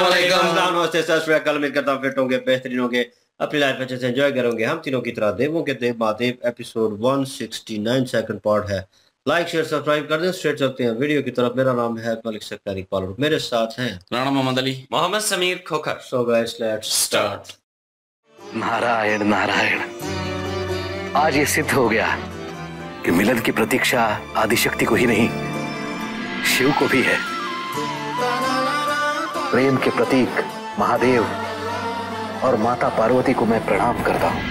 अस्सलाम वालेकुम। नमस्ते, सत श्री अकाल। उम्मीद करता हूं फिट होंगे, बेहतरीन होंगे, अपनी लाइफ अच्छे से एंजॉय करोगे। हम तीनों की तरह देवों के देव महादेव एपिसोड 169 सेकंड पार्ट है। लाइक शेयर सब्सक्राइब कर दें। स्ट्रेट चलते हैं वीडियो की तरफ। मेरा नाम है मलिक सक्कारी कॉलर, मेरे साथ हैं Rana Mohammad Ali, Mohammad Sameer Khokhar. So guys let's start. Narayan Narayan, आज ये सिद्ध हो गया कि मिलन की प्रतीक्षा आदिशक्ति को ही नहीं, शिव को भी है। प्रेम के प्रतीक महादेव और माता पार्वती को मैं प्रणाम करता हूं।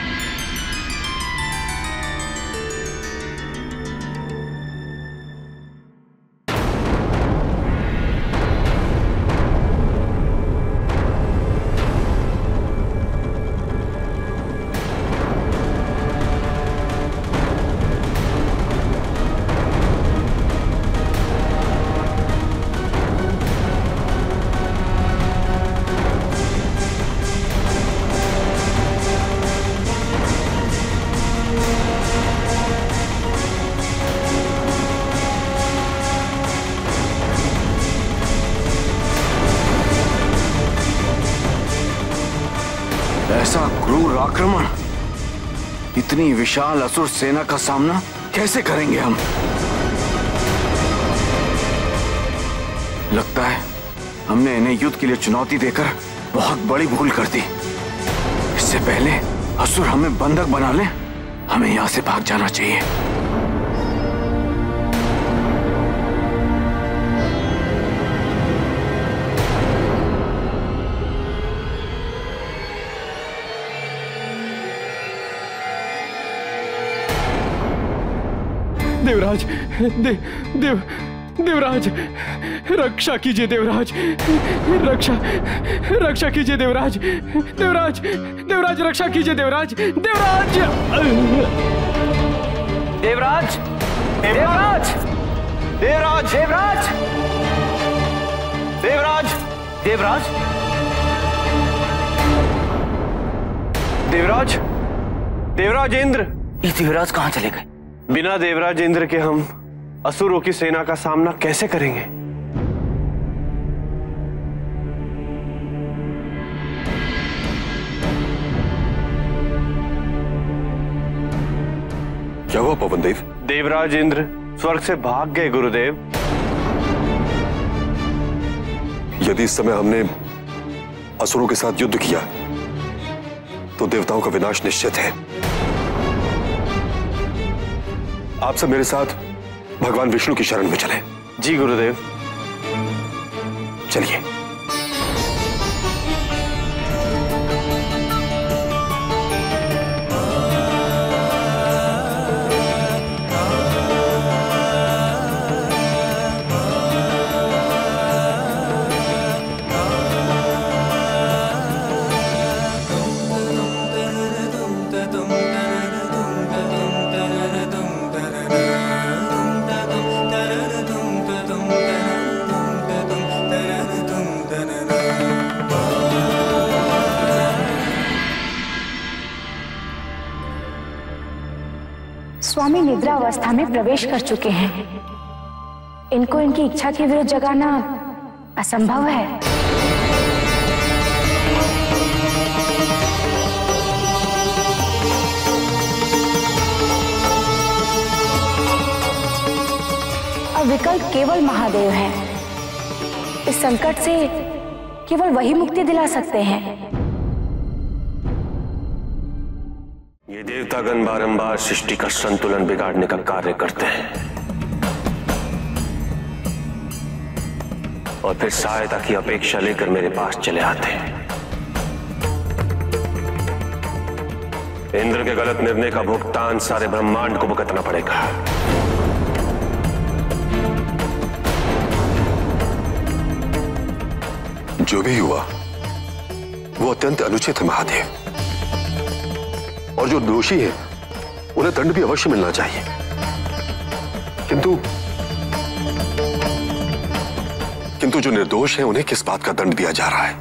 ऐसा क्रूर आक्रमण, इतनी विशाल असुर सेना का सामना कैसे करेंगे हम? लगता है हमने इन्हें युद्ध के लिए चुनौती देकर बहुत बड़ी भूल कर दी। इससे पहले असुर हमें बंधक बना ले, हमें यहां से भाग जाना चाहिए। देवराज, देवराज, रक्षा कीजिए देवराज, रक्षा कीजिए देवराज, देवराज रक्षा कीजिए देवराज, देवराज, देवराज, देवराज, देवराज, देवराज, देवराज, देवराज, देवराज इंद्र। ये देवराज कहां चले गए? बिना देवराज इंद्र के हम असुरों की सेना का सामना कैसे करेंगे? क्या हुआ पवनदेव? देवराज इंद्र स्वर्ग से भाग गए गुरुदेव। यदि इस समय हमने असुरों के साथ युद्ध किया तो देवताओं का विनाश निश्चित है। आप सब मेरे साथ भगवान विष्णु की शरण में चलें। जी गुरुदेव। चलिए। स्वामी निद्रा अवस्था में प्रवेश कर चुके हैं। इनको इनकी इच्छा के विरुद्ध जगाना असंभव है। अब विकल्प केवल महादेव है। इस संकट से केवल वही मुक्ति दिला सकते हैं। ये देवतागण बारंबार सृष्टि का संतुलन बिगाड़ने का कार्य करते हैं और फिर सहायता की अपेक्षा लेकर मेरे पास चले आते हैं। इंद्र के गलत निर्णय का भुगतान सारे ब्रह्मांड को भुगतना पड़ेगा। जो भी हुआ वो अत्यंत अनुचित है महादेव, और जो दोषी है उन्हें दंड भी अवश्य मिलना चाहिए। किंतु जो निर्दोष हैं उन्हें किस बात का दंड दिया जा रहा है?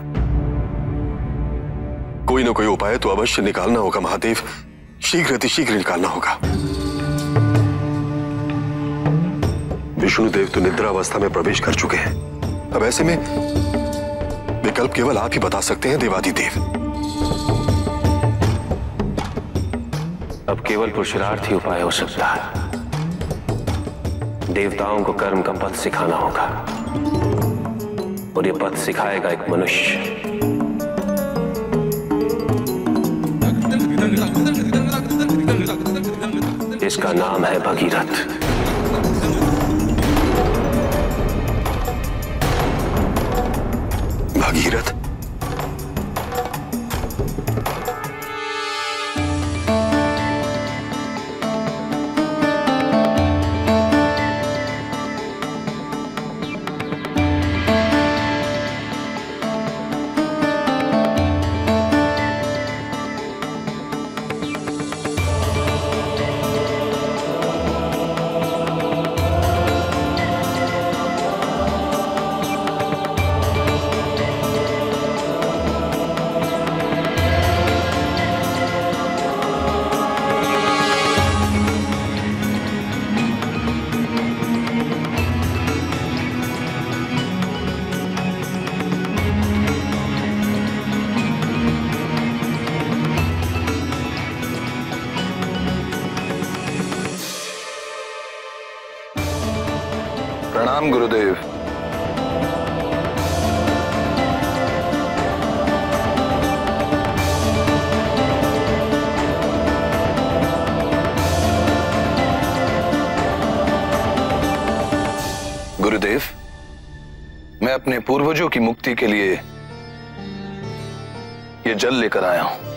कोई ना कोई उपाय तो अवश्य निकालना होगा महादेव, शीघ्र अतिशीघ्र निकालना होगा। विष्णुदेव तो निद्रा अवस्था में प्रवेश कर चुके हैं। अब ऐसे में वे विकल्प केवल आप ही बता सकते हैं देवाधिदेव। अब केवल पुरुषार्थ ही उपाय हो सकता है। देवताओं को कर्म का पथ सिखाना होगा और यह पथ सिखाएगा एक मनुष्य। इसका नाम है भगीरथ। भगीरथ? प्रणाम गुरुदेव। गुरुदेव, मैं अपने पूर्वजों की मुक्ति के लिए ये जल लेकर आया हूं।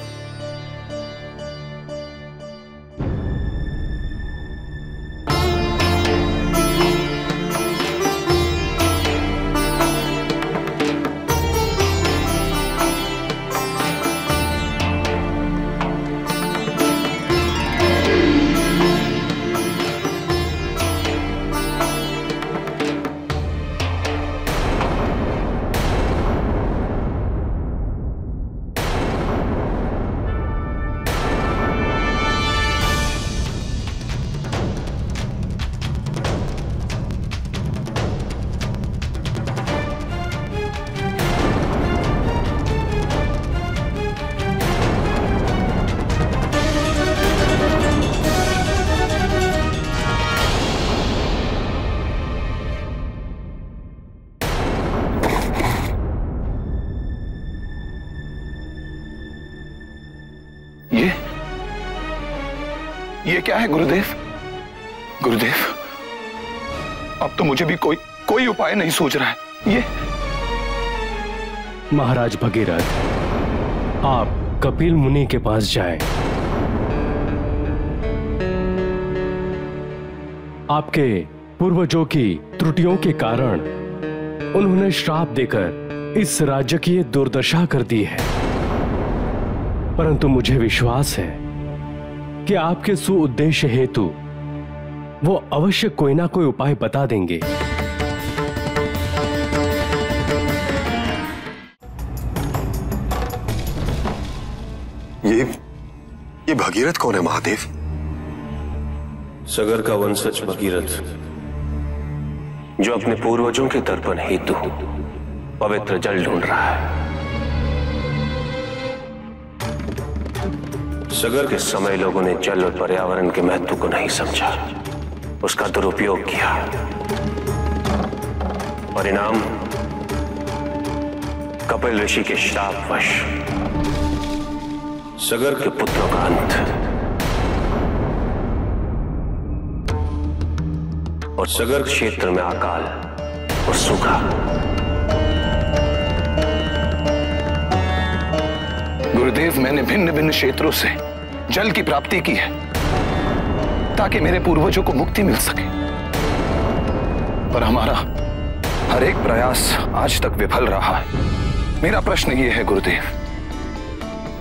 ये क्या है गुरुदेव? गुरुदेव, अब तो मुझे भी कोई उपाय नहीं सूझ रहा है। ये महाराज भगीरथ, आप कपिल मुनि के पास जाएं। आपके पूर्वजों की त्रुटियों के कारण उन्होंने श्राप देकर इस राज्य की ये दुर्दशा कर दी है, परंतु मुझे विश्वास है कि आपके सुउद्देश्य हेतु वो अवश्य कोई ना कोई उपाय बता देंगे। ये भगीरथ कौन है महादेव? सगर का वंशज भगीरथ, जो अपने पूर्वजों के तर्पण हेतु पवित्र जल ढूंढ रहा है। सगर के समय लोगों ने जल और पर्यावरण के महत्व को नहीं समझा, उसका दुरुपयोग किया। परिणाम कपिल ऋषि के श्रापवश सगर के पुत्रों का अंत और सगर क्षेत्र में अकाल और सूखा। गुरुदेव, मैंने भिन्न भिन्न क्षेत्रों से जल की प्राप्ति की है ताकि मेरे पूर्वजों को मुक्ति मिल सके, पर हमारा हर एक प्रयास आज तक विफल रहा है। मेरा प्रश्न यह है गुरुदेव,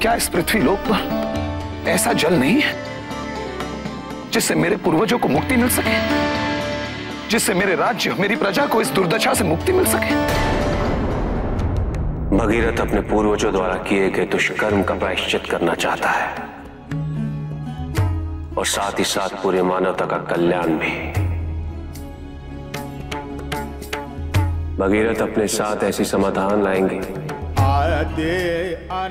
क्या इस पृथ्वी लोक पर ऐसा जल नहीं है जिससे मेरे पूर्वजों को मुक्ति मिल सके, जिससे मेरे राज्य, मेरी प्रजा को इस दुर्दशा से मुक्ति मिल सके? भगीरथ अपने पूर्वजों द्वारा किए गए दुष्कर्म का प्रायश्चित करना चाहता है और साथ ही साथ पूरी मानवता का कल्याण भी। भगीरथ अपने साथ ऐसी समाधान लाएंगे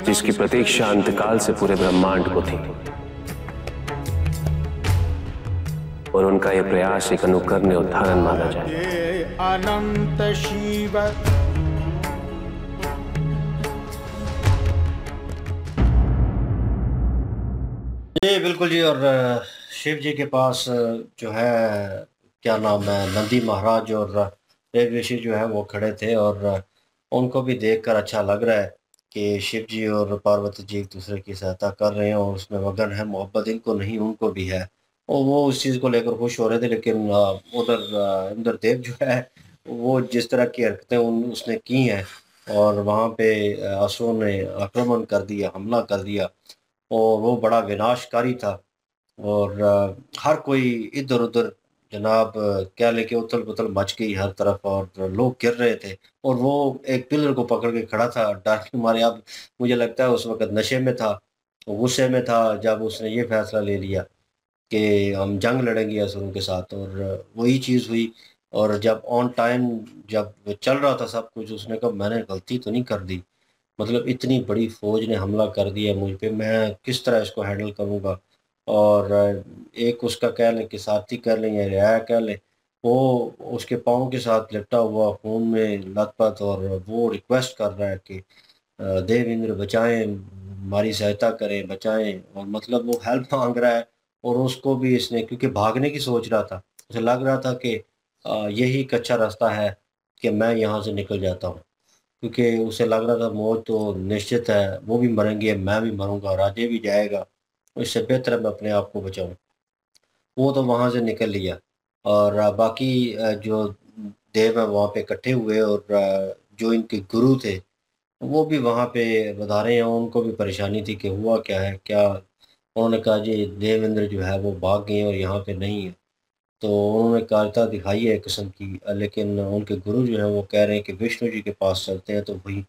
जिसकी प्रतीक्षा अंतकाल से पूरे ब्रह्मांड को थी, और उनका यह प्रयास एक अनुकरणीय उदाहरण माना जाए। अनंत शिव जी बिल्कुल जी। और शिव जी के पास जो है क्या नाम है, नंदी महाराज और देव ऋषि जो है वो खड़े थे, और उनको भी देखकर अच्छा लग रहा है कि शिव जी और पार्वती जी एक दूसरे की सहायता कर रहे हैं और उसमें मगन है। मोहब्बत इनको नहीं उनको भी है, और वो उस चीज़ को लेकर खुश हो रहे थे। लेकिन उधर इंद्रदेव जो है वो जिस तरह की हरकतें उसने की हैं, और वहाँ पे असुरों ने आक्रमण कर दिया, हमला कर दिया, और वो बड़ा विनाशकारी था। और हर कोई इधर उधर जनाब क्या लेके उथल पुथल मच गई हर तरफ, और लोग गिर रहे थे, और वो एक पिलर को पकड़ के खड़ा था डर के मारे। अब मुझे लगता है उस वक्त नशे में था, गुस्से में था, जब उसने ये फैसला ले लिया कि हम जंग लड़ेंगे असुरों के साथ, और वही चीज़ हुई। और जब ऑन टाइम जब चल रहा था सब कुछ, उसने कहा मैंने गलती तो नहीं कर दी, मतलब इतनी बड़ी फौज ने हमला कर दिया मुझ पे, मैं किस तरह इसको हैंडल करूँगा। और एक उसका कह लें कि साथी कह लें या रियाया कह लें, वो उसके पाँव के साथ लिपटा हुआ खून में लथपथ, और वो रिक्वेस्ट कर रहा है कि देव इंद्र बचाएं, हमारी सहायता करें, बचाएं। और मतलब वो हेल्प मांग रहा है, और उसको भी इसने क्योंकि भागने की सोच रहा था, उसे लग रहा था कि यही एक अच्छा रास्ता है कि मैं यहाँ से निकल जाता हूँ, क्योंकि उसे लग रहा था मौत तो निश्चित है, वो भी मरेंगे, मैं भी मरूंगा, राजे भी जाएगा, इससे बेहतर है मैं अपने आप को बचाऊं। वो तो वहां से निकल लिया, और बाकी जो देव है वहां पे इकट्ठे हुए, और जो इनके गुरु थे वो भी वहां पे बता रहे हैं, उनको भी परेशानी थी कि हुआ क्या है क्या। उन्होंने कहा जी देवेंद्र जो है वो भाग गए और यहाँ पे नहीं है। तो उन्होंने कायरता दिखाई है एक किस्म की, लेकिन उनके गुरु जो है वो कह रहे हैं कि विष्णु जी के पास चलते हैं तो वही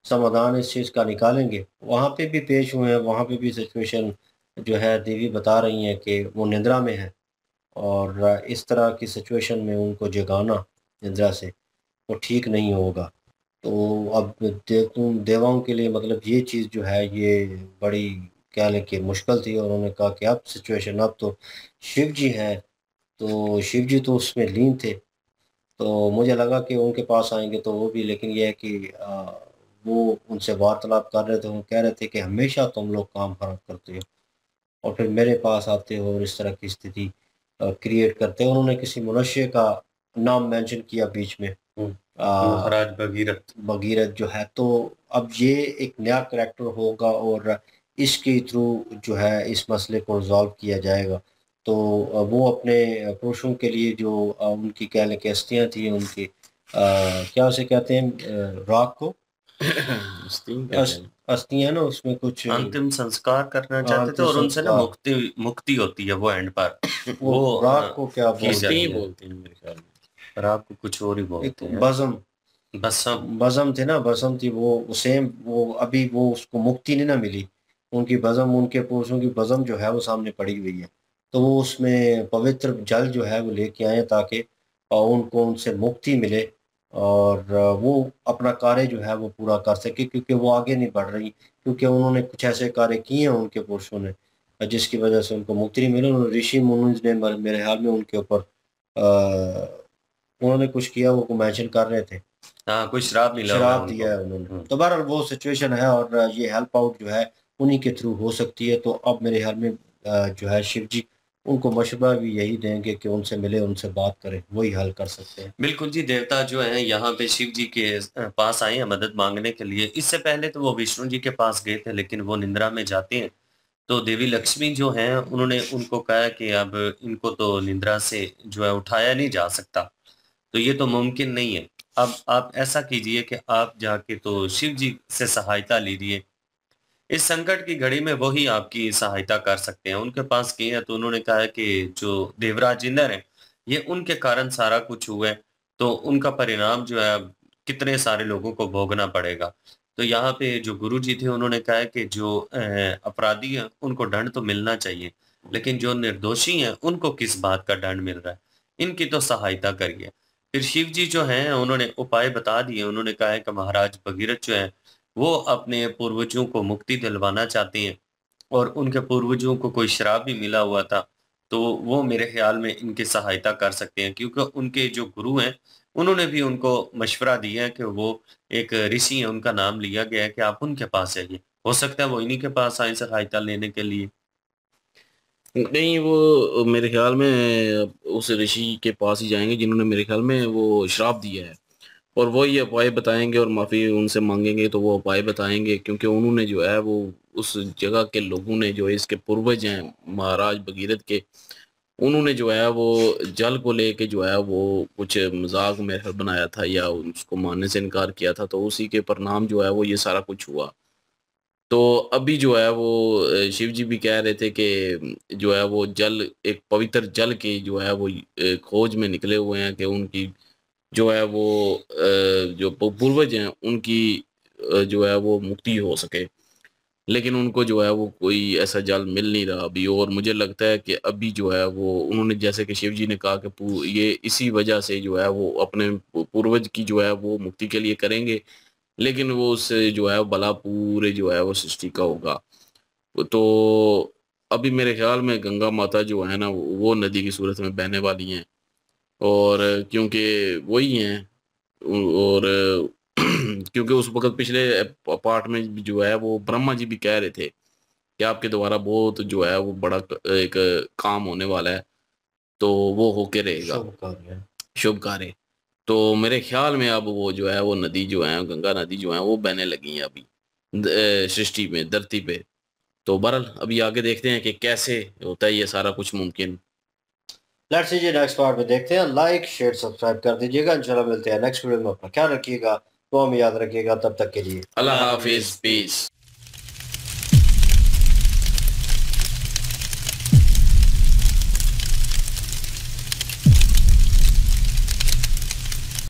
समाधान इस चीज़ का निकालेंगे। वहाँ पे भी पेश हुए हैं, वहाँ पे भी सिचुएशन जो है देवी बता रही हैं कि वो निद्रा में है, और इस तरह की सिचुएशन में उनको जगाना निद्रा से वो ठीक नहीं होगा। तो अब तुम देवाओं के लिए मतलब ये चीज़ जो है ये बड़ी क्या लें कि मुश्किल थी, और उन्होंने कहा कि अब सिचुएशन अब तो शिव जी हैं, तो शिव जी तो उसमें लीन थे। तो मुझे लगा कि उनके पास आएंगे तो वो भी, लेकिन ये है कि वो उनसे वार्तालाप कर रहे थे, वो कह रहे थे कि हमेशा तुम लोग काम खराब करते हो और फिर मेरे पास आते हो और इस तरह की स्थिति क्रिएट करते हो। उन्होंने किसी मनुष्य का नाम मेंशन किया बीच में, महाराज भगीरथ। भगीरथ जो है, तो अब ये एक नया करैक्टर होगा और इसके थ्रू जो है इस मसले को रिजॉल्व किया जाएगा। तो वो अपने पुरुषों के लिए जो उनकी कह लें कि अस्थियाँ थी उनकी क्या उसे कहते हैं राख को अस्थियाँ ना, उसमें कुछ अंतिम संस्कार करना चाहते थे, और उनसे ना मुक्ति होती है वो एंड पर। वो राख को क्या बोलते हैं मेरे ख्याल में, राख को कुछ और ही बोलते हैं। बज़म थे ना, बज़म थी वो सेम, वो अभी वो उसको मुक्ति नहीं ना मिली, उनकी बज़म, उनके पुरुषों की बज़म जो है वो सामने पड़ी हुई है। तो वो उसमें पवित्र जल जो है वो लेके आए ताकि उनको उनसे मुक्ति मिले और वो अपना कार्य जो है वो पूरा कर सके, क्योंकि वो आगे नहीं बढ़ रही, क्योंकि उन्होंने कुछ ऐसे कार्य किए हैं उनके पुरुषों ने जिसकी वजह से उनको मुक्ति नहीं मिली। उन्होंने ऋषि मुनि ने मेरे ख्याल में उनके ऊपर उन्होंने कुछ किया, वो मेंशन कर रहे थे, हाँ कुछ शराब दिया है उन्होंने। तो बहरहाल वो सिचुएशन है और ये हेल्प आउट जो है उन्हीं के थ्रू हो सकती है। तो अब मेरे ख्याल में जो है शिव जी उनको मशवरा भी यही देंगे कि उनसे मिले, उनसे बात करें, वही हल कर सकते हैं। बिल्कुल जी, देवता जो है यहाँ पे शिव जी के पास आए हैं मदद मांगने के लिए। इससे पहले तो वो विष्णु जी के पास गए थे, लेकिन वो निंद्रा में जाते हैं तो देवी लक्ष्मी जो हैं उन्होंने उनको कहा कि अब इनको तो निंद्रा से जो है उठाया नहीं जा सकता, तो ये तो मुमकिन नहीं है। अब आप ऐसा कीजिए कि आप जाके तो शिव जी से सहायता लीजिए, इस संकट की घड़ी में वही आपकी सहायता कर सकते हैं। उनके पास गए तो उन्होंने कहा कि जो देवराज इंद्र है ये उनके कारण सारा कुछ हुआ है, तो उनका परिणाम जो है कितने सारे लोगों को भोगना पड़ेगा। तो यहाँ पे जो गुरु जी थे उन्होंने कहा कि जो अपराधी हैं उनको दंड तो मिलना चाहिए, लेकिन जो निर्दोषी हैं उनको किस बात का दंड मिल रहा है, इनकी तो सहायता करिए। फिर शिव जी जो हैं उन्होंने उपाय बता दिए। उन्होंने कहा है कि महाराज भगीरथ जो है वो अपने पूर्वजों को मुक्ति दिलवाना चाहते हैं और उनके पूर्वजों को कोई श्राप भी मिला हुआ था, तो वो मेरे ख्याल में इनकी सहायता कर सकते हैं, क्योंकि उनके जो गुरु हैं, उन्होंने भी उनको मशवरा दिया है कि वो एक ऋषि है, उनका नाम लिया गया है कि आप उनके पास जाइए। हो सकता है वो इन्हीं के पास आएँ सहायता लेने के लिए। नहीं, वो मेरे ख्याल में उस ऋषि के पास ही जाएंगे जिन्होंने मेरे ख्याल में वो श्राप दिया है, और वो ये उपाय बताएंगे और माफ़ी उनसे मांगेंगे तो वो उपाय बताएंगे, क्योंकि उन्होंने जो है वो उस जगह के लोगों ने जो इसके पूर्वज हैं महाराज भगीरथ के, उन्होंने जो है वो जल को लेके जो है वो कुछ मजाक में बनाया था या उसको मानने से इनकार किया था, तो उसी के परिणाम जो है वो ये सारा कुछ हुआ। तो अभी जो है वो शिव जी भी कह रहे थे कि जो है वो जल, एक पवित्र जल की जो है वो खोज में निकले हुए हैं कि उनकी जो है वो जो पूर्वज हैं उनकी जो है वो मुक्ति हो सके, लेकिन उनको जो है वो कोई ऐसा जल मिल नहीं रहा अभी। और मुझे लगता है कि अभी जो है वो उन्होंने, जैसे कि शिव जी ने कहा कि ये इसी वजह से जो है वो अपने पूर्वज की जो है वो मुक्ति के लिए करेंगे, लेकिन वो उससे जो है भला पूरे जो है वो सृष्टि का होगा। तो अभी मेरे ख्याल में गंगा माता जो है ना वो नदी की सूरत में बहने वाली हैं, और क्योंकि वही हैं, और क्योंकि उस वक्त पिछले पार्ट में भी जो है वो ब्रह्मा जी भी कह रहे थे कि आपके द्वारा बहुत जो है वो बड़ा एक काम होने वाला है, तो वो होके रहेगा शुभ कार्य। तो मेरे ख्याल में अब वो जो है वो नदी जो है, गंगा नदी जो है वो बहने लगी है अभी सृष्टि में, धरती पे। तो बहरहाल अभी आगे देखते हैं कि कैसे होता है ये सारा कुछ मुमकिन। लेट्स सी जी नेक्स्ट पार्ट में देखते हैं। लाइक शेयर सब्सक्राइब कर दीजिएगा। इंशाल्लाह मिलते हैं नेक्स्ट वीडियो में। अपना ख्याल रखिएगा, वो हम याद रखिएगा। तब तक के लिए अल्लाह हाफिज, पीस।